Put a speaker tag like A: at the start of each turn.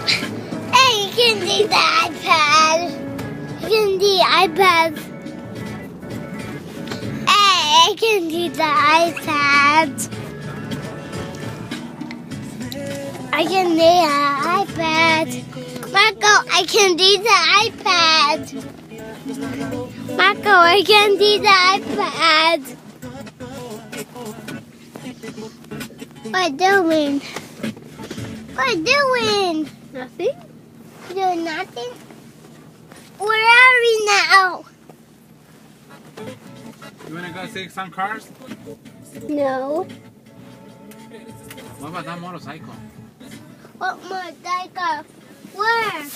A: Hey, you can do the iPad. You can do the iPad. Hey, I can do the iPad. I can do the iPad. Marco, I can do the iPad. Marco, I can do the iPad. What doing? What doing?
B: Nothing?
A: Doing nothing? Where are we now?
C: You wanna go see some cars?
A: No.
C: What about that motorcycle?
A: What motorcycle? Where?